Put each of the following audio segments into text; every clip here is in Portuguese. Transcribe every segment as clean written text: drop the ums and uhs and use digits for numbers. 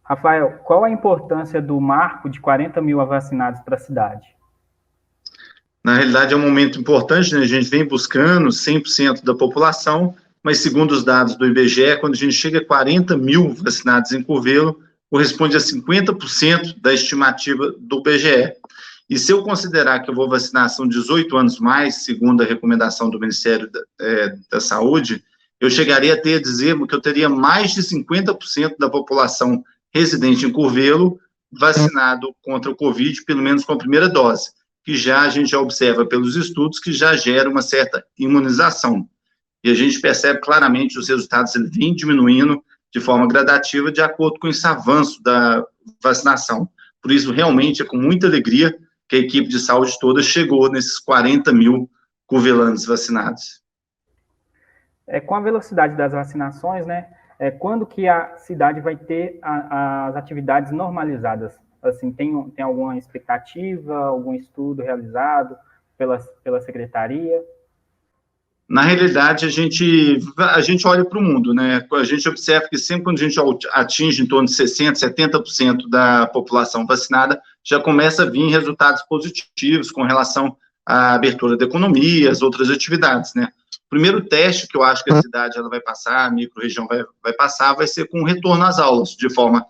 Rafael, qual a importância do marco de 40 mil vacinados para a cidade? Na realidade, é um momento importante, né? A gente vem buscando 100% da população, mas segundo os dados do IBGE, quando a gente chega a 40 mil vacinados em Curvelo, corresponde a 50% da estimativa do IBGE. E se eu considerar que eu vou vacinar são 18 anos mais, segundo a recomendação do Ministério da Saúde, eu chegaria a ter, dizer que eu teria mais de 50% da população residente em Curvelo vacinado contra o Covid, pelo menos com a primeira dose, que já a gente já observa pelos estudos que já gera uma certa imunização. E a gente percebe claramente os resultados eles vêm diminuindo de forma gradativa de acordo com esse avanço da vacinação. Por isso, realmente, é com muita alegria que a equipe de saúde toda chegou nesses 40 mil curvelanos vacinados. Com a velocidade das vacinações, né, quando que a cidade vai ter as atividades normalizadas? Assim, tem alguma expectativa, algum estudo realizado pela secretaria? Na realidade, a gente olha para o mundo, né? A gente observa que sempre quando a gente atinge em torno de 60%, 70% da população vacinada, já começa a vir resultados positivos com relação à abertura da economia, as outras atividades, né? O primeiro teste que eu acho que a cidade ela vai passar, a micro-região vai passar, vai ser com o retorno às aulas, de forma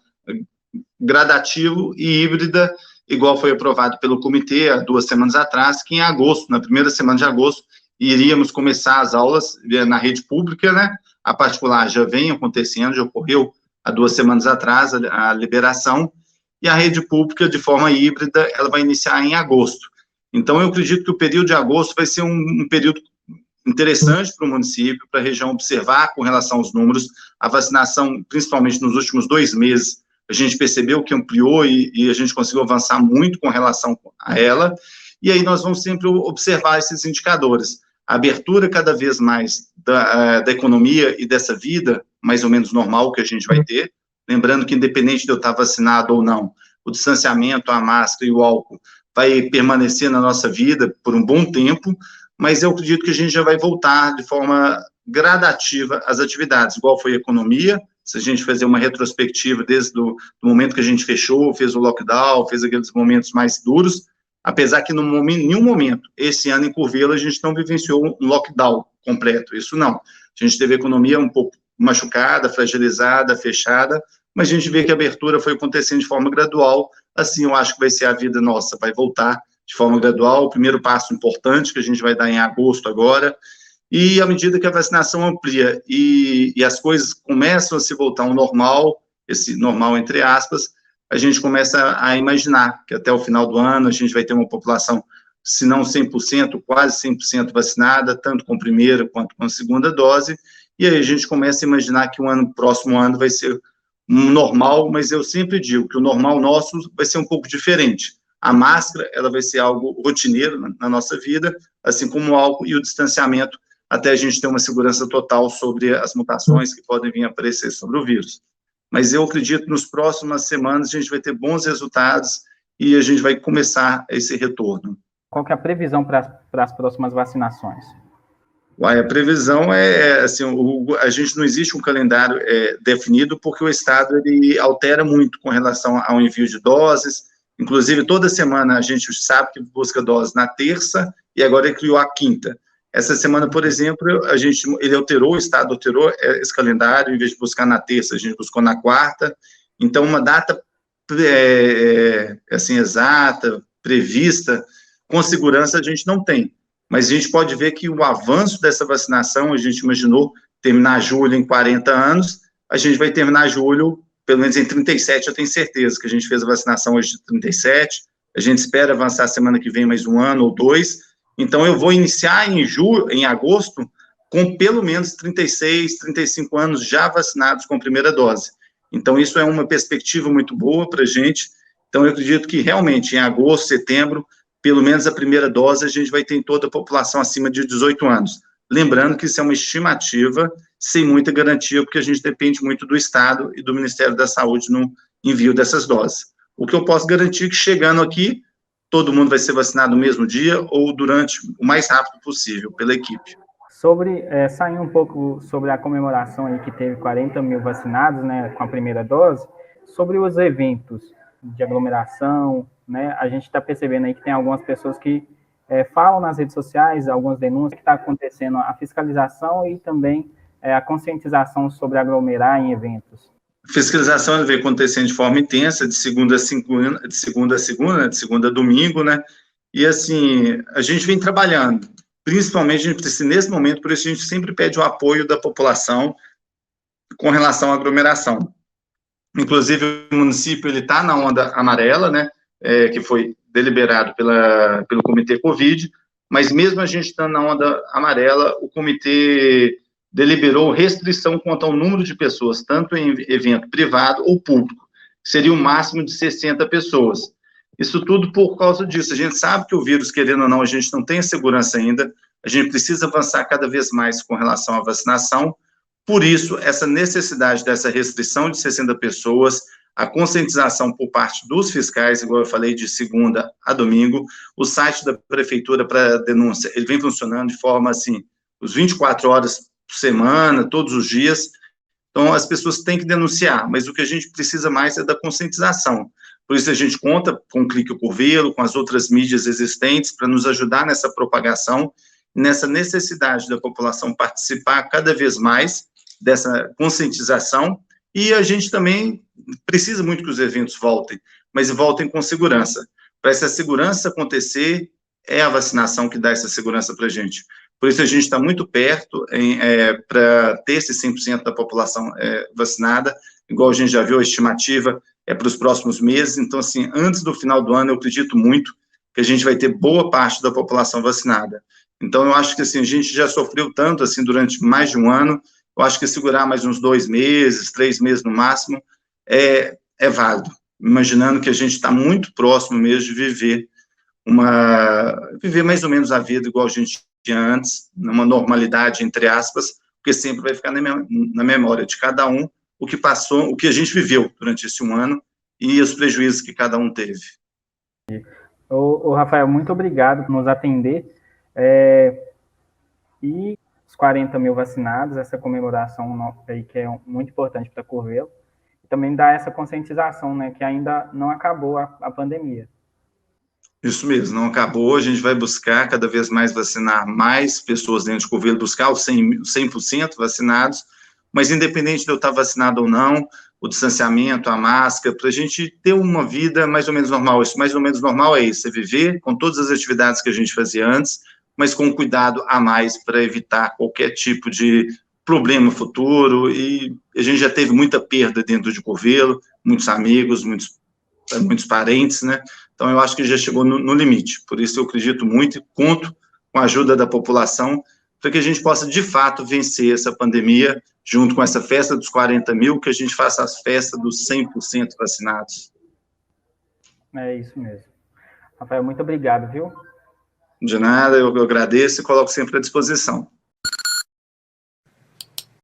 gradativo e híbrida, igual foi aprovado pelo comitê há 2 semanas atrás, que em agosto, na primeira semana de agosto, iríamos começar as aulas na rede pública, né? A particular já vem acontecendo, já ocorreu há 2 semanas atrás a liberação, e a rede pública, de forma híbrida, ela vai iniciar em agosto. Então, eu acredito que o período de agosto vai ser um período interessante para o município, para a região observar com relação aos números. A vacinação, principalmente nos últimos 2 meses, a gente percebeu que ampliou e a gente conseguiu avançar muito com relação a ela, e aí nós vamos sempre observar esses indicadores. A abertura cada vez mais da economia e dessa vida, mais ou menos normal que a gente vai ter, lembrando que independente de eu estar vacinado ou não, o distanciamento, a máscara e o álcool vai permanecer na nossa vida por um bom tempo, mas eu acredito que a gente já vai voltar de forma gradativa às atividades, igual foi a economia. Se a gente fazer uma retrospectiva desde o momento que a gente fechou, fez o lockdown, fez aqueles momentos mais duros, apesar que em nenhum momento, esse ano em Curvelo, a gente não vivenciou um lockdown completo, isso não. A gente teve a economia um pouco machucada, fragilizada, fechada, mas a gente vê que a abertura foi acontecendo de forma gradual, assim eu acho que vai ser a vida nossa, vai voltar de forma gradual, o primeiro passo importante que a gente vai dar em agosto agora, e à medida que a vacinação amplia e as coisas começam a se voltar ao normal, esse normal entre aspas, a gente começa a imaginar que até o final do ano a gente vai ter uma população, se não 100%, quase 100% vacinada, tanto com a primeira quanto com a segunda dose, e aí a gente começa a imaginar que o próximo ano vai ser um normal, mas eu sempre digo que o normal nosso vai ser um pouco diferente. A máscara, ela vai ser algo rotineiro na nossa vida, assim como o álcool e o distanciamento, até a gente ter uma segurança total sobre as mutações que podem vir a aparecer sobre o vírus. Mas eu acredito que nas próximas semanas a gente vai ter bons resultados e a gente vai começar esse retorno. Qual que é a previsão para as próximas vacinações? A previsão assim, a gente não existe um calendário definido porque o Estado ele altera muito com relação ao envio de doses, inclusive toda semana a gente sabe que busca doses na terça e agora ele criou a quinta. Essa semana, por exemplo, o Estado alterou esse calendário, em vez de buscar na terça, a gente buscou na quarta, então uma data assim, exata, prevista, com segurança a gente não tem. Mas a gente pode ver que o avanço dessa vacinação, a gente imaginou terminar julho em 40 anos, a gente vai terminar julho, pelo menos em 37, eu tenho certeza que a gente fez a vacinação hoje de 37, a gente espera avançar semana que vem mais 1 ano ou 2, então eu vou iniciar em agosto, com pelo menos 36, 35 anos já vacinados com a primeira dose. Então isso é uma perspectiva muito boa para a gente, então eu acredito que realmente em agosto, setembro, pelo menos a primeira dose, a gente vai ter em toda a população acima de 18 anos. Lembrando que isso é uma estimativa, sem muita garantia, porque a gente depende muito do Estado e do Ministério da Saúde no envio dessas doses. O que eu posso garantir é que chegando aqui, todo mundo vai ser vacinado no mesmo dia ou durante o mais rápido possível pela equipe. Saindo um pouco sobre a comemoração aí que teve 40 mil vacinados, né, com a primeira dose, Sobre os eventos de aglomeração, né, a gente está percebendo aí que tem algumas pessoas que falam nas redes sociais, algumas denúncias, que está acontecendo a fiscalização e também a conscientização sobre aglomerar em eventos. Fiscalização vem acontecendo de forma intensa, de segunda a segunda, né, de segunda a domingo, né, e assim, a gente vem trabalhando, principalmente, a gente precisa, nesse momento, por isso a gente sempre pede o apoio da população com relação à aglomeração. Inclusive, o município está na onda amarela, né, que foi deliberado pelo Comitê Covid, mas mesmo a gente estando na onda amarela, o comitê deliberou restrição quanto ao número de pessoas, tanto em evento privado ou público, seria o máximo de 60 pessoas. Isso tudo por causa disso. A gente sabe que o vírus, querendo ou não, a gente não tem segurança ainda, a gente precisa avançar cada vez mais com relação à vacinação. Por isso, essa necessidade dessa restrição de 60 pessoas, a conscientização por parte dos fiscais, igual eu falei, de segunda a domingo, o site da prefeitura para denúncia, ele vem funcionando de forma, assim, os 24 horas por semana, todos os dias, então as pessoas têm que denunciar, mas o que a gente precisa mais é da conscientização. Por isso a gente conta com o Clique Cotovelo, com as outras mídias existentes, para nos ajudar nessa propagação, nessa necessidade da população participar cada vez mais dessa conscientização, e a gente também precisa muito que os eventos voltem, mas voltem com segurança. Para essa segurança acontecer, é a vacinação que dá essa segurança para a gente. Por isso a gente está muito perto para ter esse 100% da população vacinada, igual a gente já viu, a estimativa para os próximos meses. Então, assim, antes do final do ano, eu acredito muito que a gente vai ter boa parte da população vacinada. Então, eu acho que, assim, a gente já sofreu tanto, assim, durante mais de um ano. Eu acho que segurar mais uns 2 meses, 3 meses no máximo, é válido, imaginando que a gente está muito próximo mesmo de viver mais ou menos a vida igual a gente tinha antes, numa normalidade, entre aspas, porque sempre vai ficar na memória de cada um o que passou, o que a gente viveu durante esse um ano e os prejuízos que cada um teve. Ô Rafael, muito obrigado por nos atender. E os 40 mil vacinados, essa comemoração aí que é muito importante para Curvelo, e também dá essa conscientização, né, que ainda não acabou a pandemia. Isso mesmo, não acabou, a gente vai buscar cada vez mais vacinar mais pessoas dentro de Curvelo, buscar os 100% vacinados, mas independente de eu estar vacinado ou não, o distanciamento, a máscara, para a gente ter uma vida mais ou menos normal. Isso mais ou menos normal é isso, é viver com todas as atividades que a gente fazia antes, mas com cuidado a mais para evitar qualquer tipo de problema futuro, e a gente já teve muita perda dentro de Curvelo, muitos amigos, muitos parentes, né? Então, eu acho que já chegou no limite. Por isso, eu acredito muito e conto com a ajuda da população para que a gente possa, de fato, vencer essa pandemia, junto com essa festa dos 40 mil, que a gente faça as festas dos 100% vacinados. É isso mesmo. Rafael, muito obrigado, viu? De nada, eu agradeço e coloco sempre à disposição.